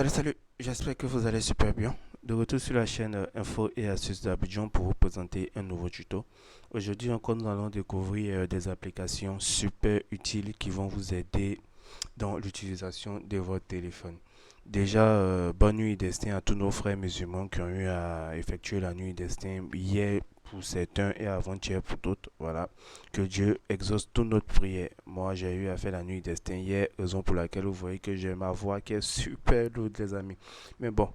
Salut, j'espère que vous allez super bien. De retour sur la chaîne Info et Astuces d'Abidjan pour vous présenter un nouveau tuto. Aujourd'hui encore, nous allons découvrir des applications super utiles qui vont vous aider dans l'utilisation de votre téléphone. Déjà, bonne nuit destin à tous nos frères musulmans qui ont eu à effectuer la nuit destin hier pour certains et avant-hier pour d'autres. Voilà, que Dieu exauce toute notre prière. Moi, j'ai eu à faire la nuit destin hier, raison pour laquelle vous voyez que j'ai ma voix qui est super lourde, les amis. Mais bon,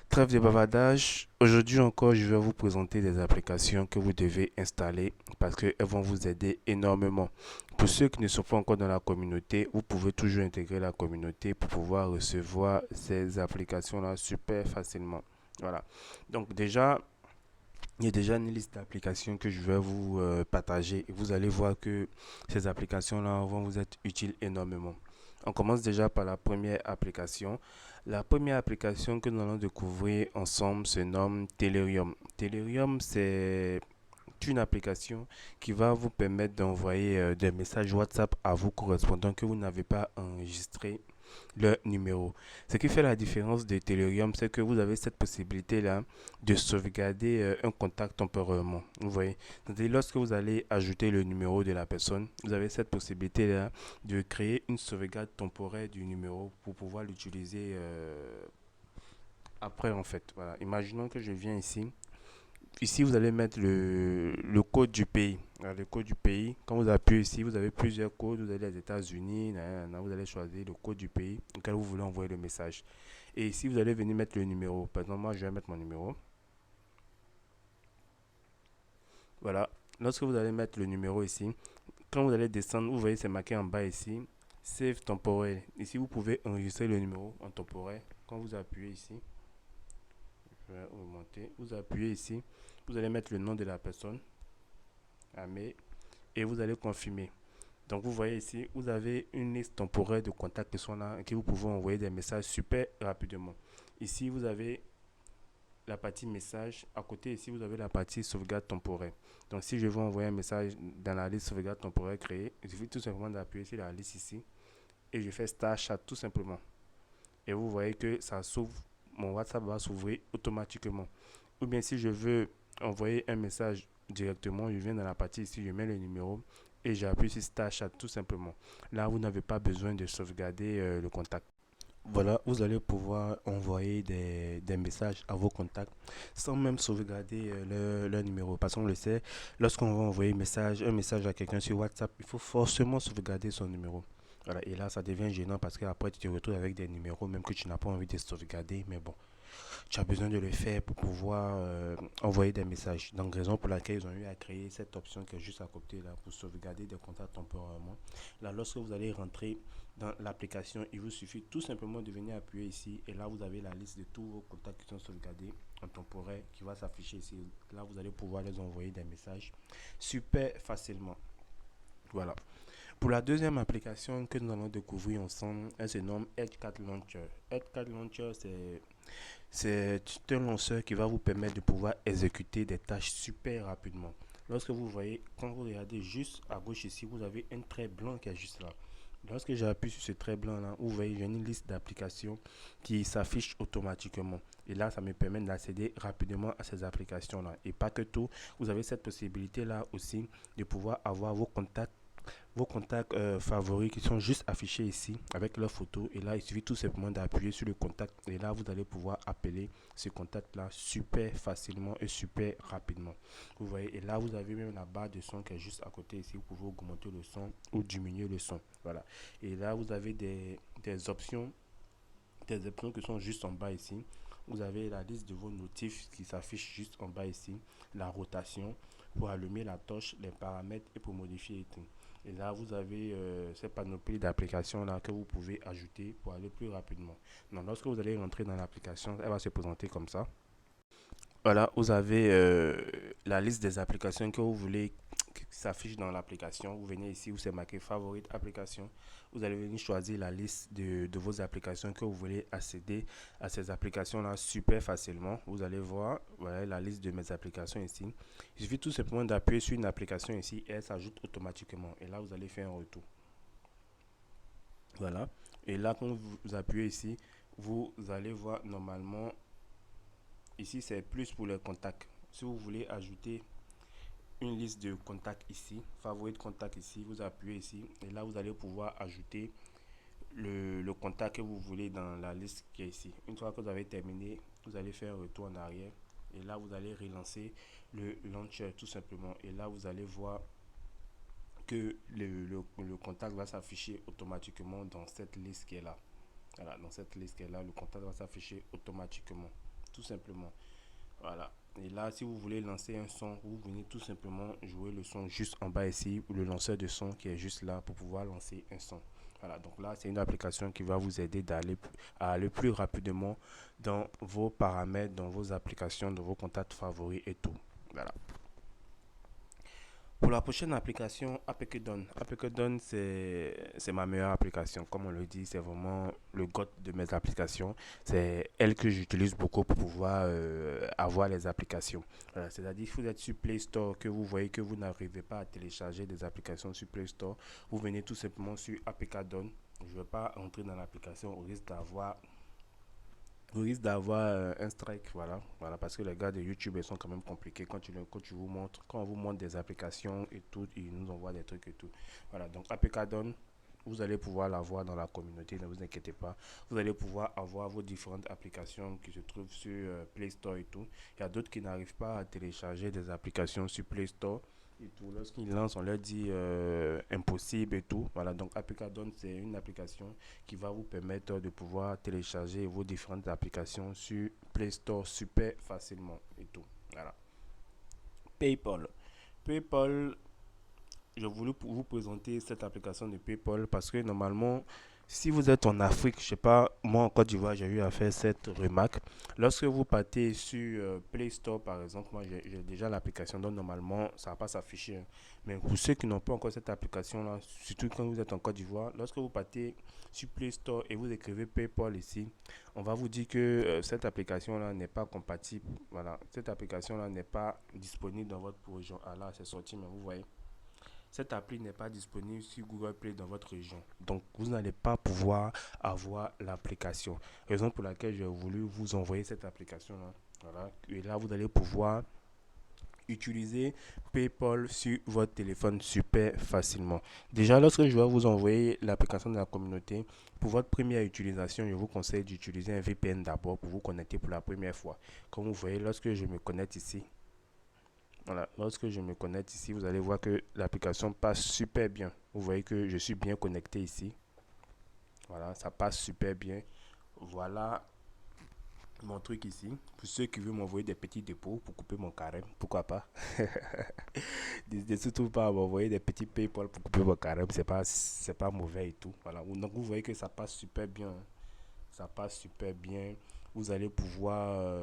trêve de bavardage. Aujourd'hui encore, je vais vous présenter des applications que vous devez installer parce qu'elles vont vous aider énormément. Pour ceux qui ne sont pas encore dans la communauté, vous pouvez toujours intégrer la communauté pour pouvoir recevoir ces applications-là super facilement. Voilà. Donc déjà, il y a déjà une liste d'applications que je vais vous partager et vous allez voir que ces applications-là vont vous être utiles énormément. On commence déjà par la première application. La première application que nous allons découvrir ensemble se nomme Telerium. Telerium, c'est une application qui va vous permettre d'envoyer des messages WhatsApp à vos correspondants que vous n'avez pas enregistrés leur numéro. Ce qui fait la différence de Telegram, c'est que vous avez cette possibilité-là de sauvegarder un contact temporairement. Vous voyez, c'est-à-dire lorsque vous allez ajouter le numéro de la personne, vous avez cette possibilité-là de créer une sauvegarde temporaire du numéro pour pouvoir l'utiliser après en fait. Voilà. Imaginons que je viens ici. Ici, vous allez mettre le code du pays. Alors, le code du pays, quand vous appuyez ici, vous avez plusieurs codes. Vous allez les États-Unis, vous allez choisir le code du pays auquel vous voulez envoyer le message. Et ici, vous allez venir mettre le numéro. Par exemple, moi, je vais mettre mon numéro. Voilà. Lorsque vous allez mettre le numéro ici, quand vous allez descendre, vous voyez, c'est marqué en bas ici. Save temporaire. Ici, vous pouvez enregistrer le numéro en temporaire. Quand vous appuyez ici, je vais augmenter. Vous appuyez ici. Vous allez mettre le nom de la personne. Amé. Et vous allez confirmer. Donc vous voyez ici, vous avez une liste temporaire de contacts qui sont là et que vous pouvez envoyer des messages super rapidement. Ici, vous avez la partie message. À côté ici, vous avez la partie sauvegarde temporaire. Donc si je veux envoyer un message dans la liste sauvegarde temporaire créée, il suffit tout simplement d'appuyer sur la liste ici et je fais Start Chat tout simplement. Et vous voyez que ça s'ouvre, mon WhatsApp va s'ouvrir automatiquement. Ou bien si je veux envoyer un message directement, je viens dans la partie ici, je mets le numéro et j'appuie sur Start Chat tout simplement. Là, vous n'avez pas besoin de sauvegarder le contact. Voilà, vous allez pouvoir envoyer des messages à vos contacts sans même sauvegarder leur numéro. Parce qu'on le sait, lorsqu'on va envoyer un message à quelqu'un sur WhatsApp, il faut forcément sauvegarder son numéro. Voilà, et là, ça devient gênant parce qu'après, tu te retrouves avec des numéros même que tu n'as pas envie de sauvegarder. Mais bon, tu as besoin de le faire pour pouvoir envoyer des messages. Donc, raison pour laquelle ils ont eu à créer cette option qui est juste à côté là pour sauvegarder des contacts temporairement. Là, lorsque vous allez rentrer dans l'application, il vous suffit tout simplement de venir appuyer ici et là, vous avez la liste de tous vos contacts qui sont sauvegardés en temporaire qui va s'afficher ici. Là, vous allez pouvoir les envoyer des messages super facilement. Voilà. Pour la deuxième application que nous allons découvrir ensemble, elle se nomme Edgecat Launcher. Edgecat Launcher, c'est un lanceur qui va vous permettre de pouvoir exécuter des tâches super rapidement. Lorsque vous voyez, quand vous regardez juste à gauche ici, vous avez un trait blanc qui est juste là. Lorsque j'appuie sur ce trait blanc là, vous voyez, j'ai une liste d'applications qui s'affiche automatiquement. Et là, ça me permet d'accéder rapidement à ces applications là. Et pas que tout, vous avez cette possibilité là aussi de pouvoir avoir vos contacts favoris qui sont juste affichés ici avec leur photo. Et là, il suffit tout simplement d'appuyer sur le contact. Et là, vous allez pouvoir appeler ce contact-là super facilement et super rapidement. Vous voyez, et là, vous avez même la barre de son qui est juste à côté ici. Vous pouvez augmenter le son ou diminuer le son. Voilà. Et là, vous avez des options qui sont juste en bas ici. Vous avez la liste de vos notifs qui s'affiche juste en bas ici. La rotation pour allumer la torche, les paramètres et pour modifier et tout. Et là, vous avez cette panoplie d'applications là que vous pouvez ajouter pour aller plus rapidement. Donc, lorsque vous allez rentrer dans l'application, elle va se présenter comme ça. Voilà, vous avez la liste des applications que vous voulez qui s'affiche dans l'application. Vous venez ici où c'est marqué favorite application. Vous allez venir choisir la liste de vos applications que vous voulez accéder à ces applications-là super facilement. Vous allez voir, voilà la liste de mes applications ici. Il suffit tout simplement d'appuyer sur une application ici et elle s'ajoute automatiquement. Et là, vous allez faire un retour. Voilà. Et là, quand vous appuyez ici, vous allez voir normalement, ici c'est plus pour les contacts. Si vous voulez ajouter une liste de contacts ici, favori de contacts ici, vous appuyez ici et là vous allez pouvoir ajouter le contact que vous voulez dans la liste qui est ici. Une fois que vous avez terminé, vous allez faire un retour en arrière et là vous allez relancer le launcher tout simplement et là vous allez voir que le contact va s'afficher automatiquement dans cette liste qui est là. Voilà, dans cette liste qui est là, le contact va s'afficher automatiquement, tout simplement. Voilà. Et là, si vous voulez lancer un son, vous venez tout simplement jouer le son juste en bas ici, ou le lanceur de son qui est juste là pour pouvoir lancer un son. Voilà, donc là, c'est une application qui va vous aider à aller plus rapidement dans vos paramètres, dans vos applications, dans vos contacts favoris et tout. Voilà. Pour la prochaine application, Apekedon. Apekedon, c'est ma meilleure application. Comme on le dit, c'est vraiment le GOAT de mes applications. C'est elle que j'utilise beaucoup pour pouvoir avoir les applications. Voilà, c'est-à-dire, si vous êtes sur Play Store, que vous voyez que vous n'arrivez pas à télécharger des applications sur Play Store, vous venez tout simplement sur Apekedon. Je ne vais pas entrer dans l'application au risque d'avoir un strike, voilà, parce que les gars de YouTube ils sont quand même compliqués quand on vous montre des applications et tout, ils nous envoient des trucs et tout. Voilà, donc APK vous allez pouvoir l'avoir dans la communauté, ne vous inquiétez pas. Vous allez pouvoir avoir vos différentes applications qui se trouvent sur Play Store et tout. Il y a d'autres qui n'arrivent pas à télécharger des applications sur Play Store et tout. Lorsqu'ils lancent, on leur dit impossible et tout. Voilà, donc APK c'est une application qui va vous permettre de pouvoir télécharger vos différentes applications sur Play Store super facilement et tout. Voilà. PayPal. PayPal, je voulais vous présenter cette application de PayPal parce que normalement, si vous êtes en Afrique, je sais pas, moi en Côte d'Ivoire, j'ai eu à faire cette remarque. Lorsque vous partez sur Play Store, par exemple, moi j'ai déjà l'application, donc normalement, ça va pas s'afficher. Mais pour ceux qui n'ont pas encore cette application-là, surtout quand vous êtes en Côte d'Ivoire, lorsque vous partez sur Play Store et vous écrivez PayPal ici, on va vous dire que cette application-là n'est pas compatible. Voilà, cette application-là n'est pas disponible dans votre région. Ah là, c'est sorti, mais vous voyez. Cette appli n'est pas disponible sur Google Play dans votre région. Donc, vous n'allez pas pouvoir avoir l'application. Raison pour laquelle j'ai voulu vous envoyer cette application-là. Voilà. Et là, vous allez pouvoir utiliser PayPal sur votre téléphone super facilement. Déjà, lorsque je vais vous envoyer l'application de la communauté, pour votre première utilisation, je vous conseille d'utiliser un VPN d'abord pour vous connecter pour la première fois. Comme vous voyez, lorsque je me connecte ici, voilà, lorsque je me connecte ici, vous allez voir que l'application passe super bien. Vous voyez que je suis bien connecté ici. Voilà, ça passe super bien. Voilà mon truc ici. Pour ceux qui veulent m'envoyer des petits dépôts pour couper mon carême, pourquoi pas. N'hésitez surtout pas à m'envoyer des petits PayPal pour couper mon carême. C'est pas mauvais et tout. Voilà. Donc vous voyez que ça passe super bien. Ça passe super bien. Vous allez pouvoir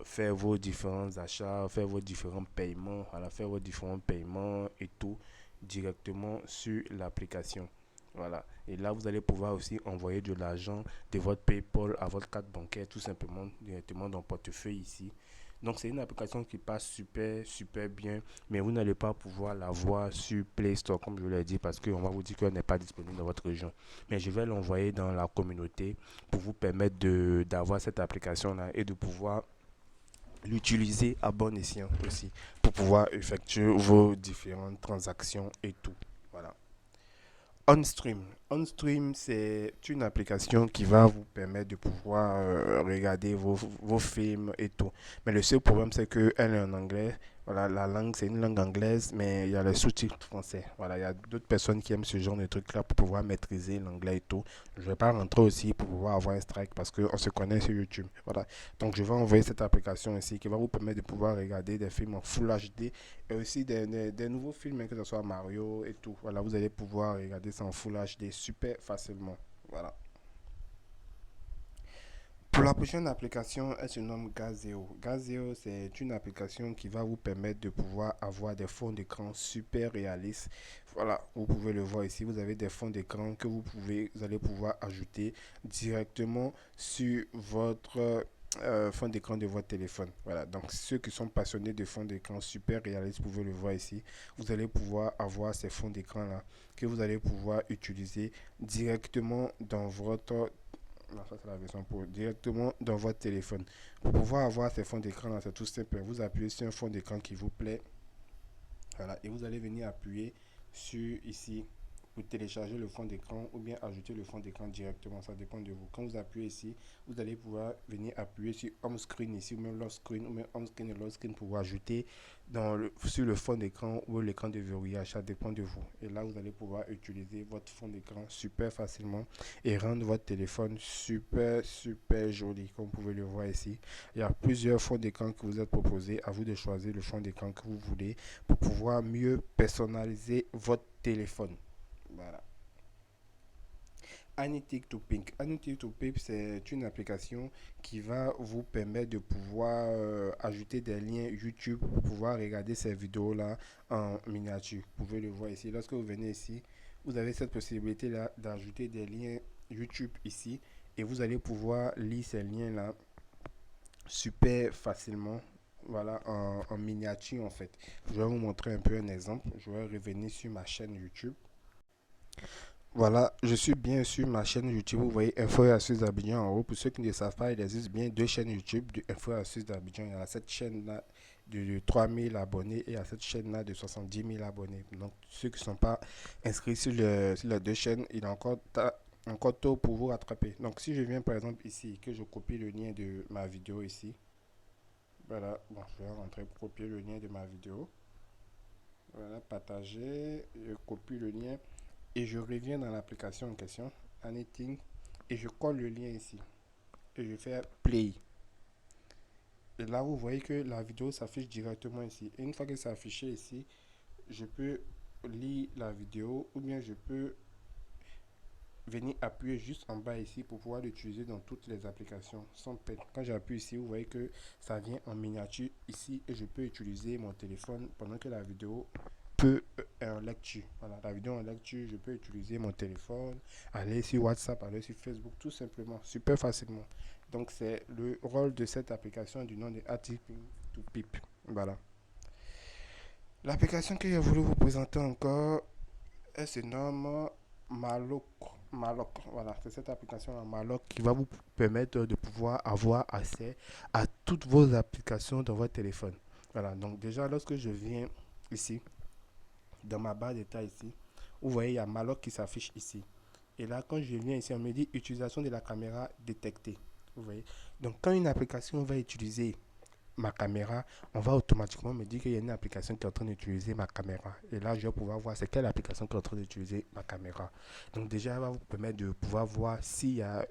faire vos différents achats, faire vos différents paiements, voilà, faire vos différents paiements et tout directement sur l'application. Voilà. Et là, vous allez pouvoir aussi envoyer de l'argent de votre PayPal à votre carte bancaire tout simplement directement dans le portefeuille ici. Donc, c'est une application qui passe super bien, mais vous n'allez pas pouvoir la voir sur Play Store, comme je l'ai dit, parce qu'on va vous dire qu'elle n'est pas disponible dans votre région. Mais je vais l'envoyer dans la communauté pour vous permettre d'avoir cette application-là et de pouvoir l'utiliser à bon escient aussi, pour pouvoir effectuer vos différentes transactions et tout. Voilà. OnStream. OnStream, c'est une application qui va vous permettre de pouvoir regarder vos films et tout. Mais le seul problème, c'est qu'elle est en anglais. Voilà, la langue, c'est une langue anglaise, mais il y a les sous-titres français. Voilà, il y a d'autres personnes qui aiment ce genre de trucs-là pour pouvoir maîtriser l'anglais et tout. Je ne vais pas rentrer aussi pour pouvoir avoir un strike parce qu'on se connaît sur YouTube. Voilà. Donc, je vais envoyer cette application ici qui va vous permettre de pouvoir regarder des films en Full HD et aussi des nouveaux films, que ce soit Mario et tout. Voilà, vous allez pouvoir regarder ça en Full HD super facilement. Voilà. Pour la prochaine application, elle se nomme Gazeo. Gazeo, c'est une application qui va vous permettre de pouvoir avoir des fonds d'écran super réalistes. Voilà, vous pouvez le voir ici. Vous avez des fonds d'écran que vous allez pouvoir ajouter directement sur votre fond d'écran de votre téléphone. Voilà, donc ceux qui sont passionnés de fonds d'écran super réalistes, vous pouvez le voir ici. Vous allez pouvoir avoir ces fonds d'écran là que vous allez pouvoir utiliser directement Non, ça c'est la version Pro. Directement dans votre téléphone. Pour pouvoir avoir ces fonds d'écran, là, c'est tout simple. Vous appuyez sur un fond d'écran qui vous plaît. Voilà. Et vous allez venir appuyer sur ici pour télécharger le fond d'écran ou bien ajouter le fond d'écran directement. Ça dépend de vous. Quand vous appuyez ici, vous allez pouvoir venir appuyer sur Home Screen ici ou même Lock Screen ou même Home Screen et Lock Screen pour ajouter sur le fond d'écran ou l'écran de verrouillage. Ça dépend de vous. Et là, vous allez pouvoir utiliser votre fond d'écran super facilement et rendre votre téléphone super joli comme vous pouvez le voir ici. Il y a plusieurs fonds d'écran que vous êtes proposés. À vous de choisir le fond d'écran que vous voulez pour pouvoir mieux personnaliser votre téléphone. Voilà. Anytick to Pink. Anytick to Pink, c'est une application qui va vous permettre de pouvoir ajouter des liens YouTube pour pouvoir regarder ces vidéos-là en miniature. Vous pouvez le voir ici. Lorsque vous venez ici, vous avez cette possibilité-là d'ajouter des liens YouTube ici et vous allez pouvoir lire ces liens-là super facilement. Voilà, en miniature en fait. Je vais vous montrer un peu un exemple. Je vais revenir sur ma chaîne YouTube. Voilà, je suis bien sur ma chaîne YouTube. Vous voyez Info et Astuces d'Abidjan en haut. Pour ceux qui ne savent pas, il existe bien deux chaînes YouTube de Info et Astuces d'Abidjan. Il y a cette chaîne-là de 3000 abonnés et il y a cette chaîne-là de 70 000 abonnés. Donc, ceux qui ne sont pas inscrits sur les deux chaînes, il est encore tôt pour vous rattraper. Donc, si je viens par exemple ici, que je copie le lien de ma vidéo ici. Voilà, bon, je vais rentrer pour copier le lien de ma vidéo. Voilà, partager, je copie le lien. Et je reviens dans l'application en question, Anything, et je colle le lien ici. Et je fais play. Et là, vous voyez que la vidéo s'affiche directement ici. Et une fois que c'est affiché ici, je peux lire la vidéo ou bien je peux venir appuyer juste en bas ici pour pouvoir l'utiliser dans toutes les applications sans peine. Quand j'appuie ici, vous voyez que ça vient en miniature ici et je peux utiliser mon téléphone pendant que la vidéo peut en lecture. Voilà, la vidéo en lecture, je peux utiliser mon téléphone, aller sur WhatsApp, aller sur Facebook, tout simplement, super facilement. Donc c'est le rôle de cette application du nom de Anything to Pip. Voilà. L'application que j'ai voulu vous présenter encore, elle se nomme Maloc. Maloc, voilà, c'est cette application Maloc qui va vous permettre de pouvoir avoir accès à toutes vos applications dans votre téléphone. Voilà, donc déjà lorsque je viens ici, dans ma barre d'état ici, vous voyez, il y a Maloc qui s'affiche ici. Et là, quand je viens ici, on me dit utilisation de la caméra détectée. Vous voyez, donc quand une application va utiliser ma caméra, on va automatiquement me dire qu'il y a une application qui est en train d'utiliser ma caméra. Et là, je vais pouvoir voir c'est quelle application qui est en train d'utiliser ma caméra. Donc déjà, elle va vous permettre de pouvoir voir s'il y a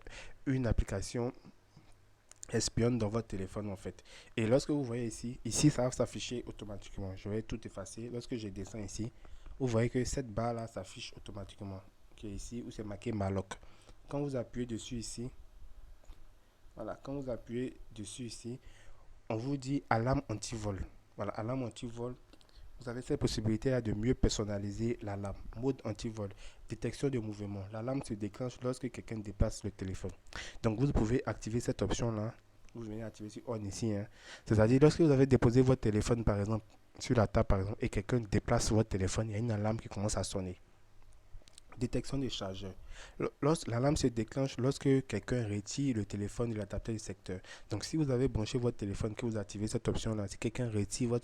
une application espionne dans votre téléphone en fait. Et lorsque vous voyez ici ça va s'afficher automatiquement. Je vais tout effacer. Lorsque je descends ici, vous voyez que cette barre là s'affiche automatiquement. Qui est ici où c'est marqué Maloc. Quand vous appuyez dessus ici, voilà, quand vous appuyez dessus ici, on vous dit alarme anti-vol. Voilà, alarme anti-vol. Vous avez cette possibilité là de mieux personnaliser l'alarme. Mode anti-vol, détection de mouvement. L'alarme se déclenche lorsque quelqu'un dépasse le téléphone. Donc vous pouvez activer cette option là. Vous venez activer sur on ici. Hein. C'est-à-dire lorsque vous avez déposé votre téléphone par exemple sur la table par exemple et quelqu'un déplace votre téléphone, il y a une alarme qui commence à sonner. Détection des chargeurs. L'alarme se déclenche lorsque quelqu'un retire le téléphone de l'adaptateur du secteur. Donc, si vous avez branché votre téléphone, que vous activez cette option-là, si quelqu'un retire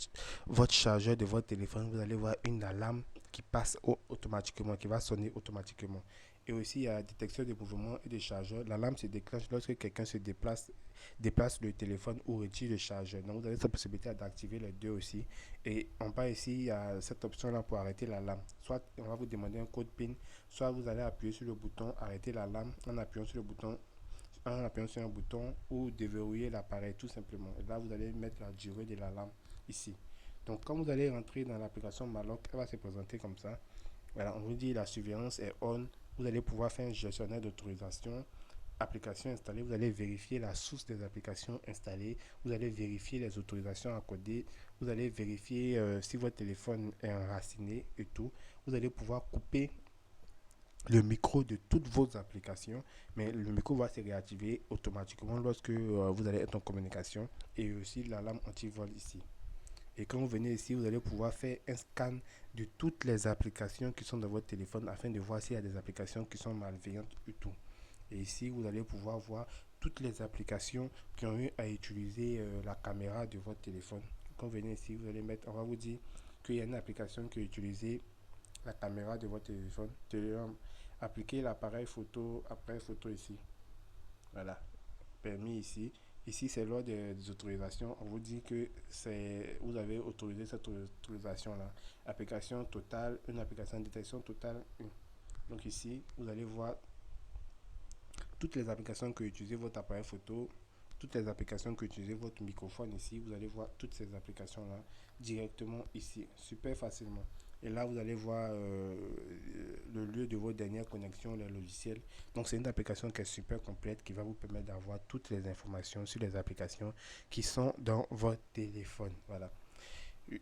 votre chargeur de votre téléphone, vous allez voir une alarme qui passe automatiquement, qui va sonner automatiquement. Et aussi, il y a la détection des mouvements et des chargeurs. L'alarme se déclenche lorsque quelqu'un déplace le téléphone ou retire le chargeur. Donc, vous avez cette possibilité d'activer les deux aussi. Et en bas ici, il y a cette option-là pour arrêter l'alarme. Soit on va vous demander un code PIN, soit vous allez appuyer sur le bouton arrêter l'alarme en appuyant sur un bouton ou déverrouiller l'appareil tout simplement. Et là, vous allez mettre la durée de l'alarme ici. Donc, quand vous allez rentrer dans l'application Maloc, elle va se présenter comme ça. Voilà, on vous dit la surveillance est on. Vous allez pouvoir faire un gestionnaire d'autorisation. Application installée, vous allez vérifier la source des applications installées, vous allez vérifier les autorisations accordées, vous allez vérifier si votre téléphone est enraciné et tout. Vous allez pouvoir couper le micro de toutes vos applications, mais le micro va se réactiver automatiquement lorsque vous allez être en communication et aussi l'alarme anti-vol ici. Et quand vous venez ici, vous allez pouvoir faire un scan de toutes les applications qui sont dans votre téléphone afin de voir s'il y a des applications qui sont malveillantes et tout. Et ici, vous allez pouvoir voir toutes les applications qui ont eu à utiliser la caméra de votre téléphone. Quand vous venez ici, vous allez mettre, on va vous dire qu'il y a une application qui a utilisé la caméra de votre téléphone. Appliquez l'appareil photo, appareil photo ici. Voilà, permis ici. Ici, c'est lors des autorisations. On vous dit que vous avez autorisé cette autorisation-là. Application totale, une application de détection totale. Donc ici, vous allez voir toutes les applications que utilisez votre appareil photo, toutes les applications que utilisez votre microphone ici. Vous allez voir toutes ces applications-là directement ici, super facilement. Et là, vous allez voir le lieu de votre dernière connexion, les logiciels. Donc, c'est une application qui est super complète qui va vous permettre d'avoir toutes les informations sur les applications qui sont dans votre téléphone. Voilà.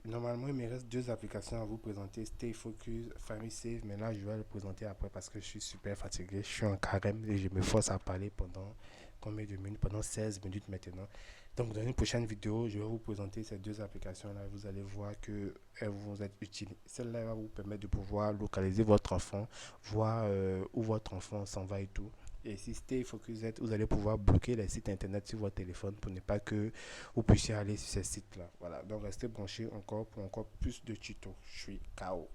Normalement, il me reste deux applications à vous présenter, Stay Focus, Family Save, mais là, je vais le présenter après parce que je suis super fatigué. Je suis en carême et je me force à parler pendant combien de minutes? Pendant 16 minutes maintenant. Donc, dans une prochaine vidéo, je vais vous présenter ces deux applications-là. Vous allez voir qu'elles vont être utiles. Celle-là va vous permettre de pouvoir localiser votre enfant, voir où votre enfant s'en va et tout. Et si Stay Focus, vous allez pouvoir bloquer les sites internet sur votre téléphone pour ne pas que vous puissiez aller sur ces sites-là. Voilà, donc restez branchés encore pour encore plus de tutos. Je suis KO.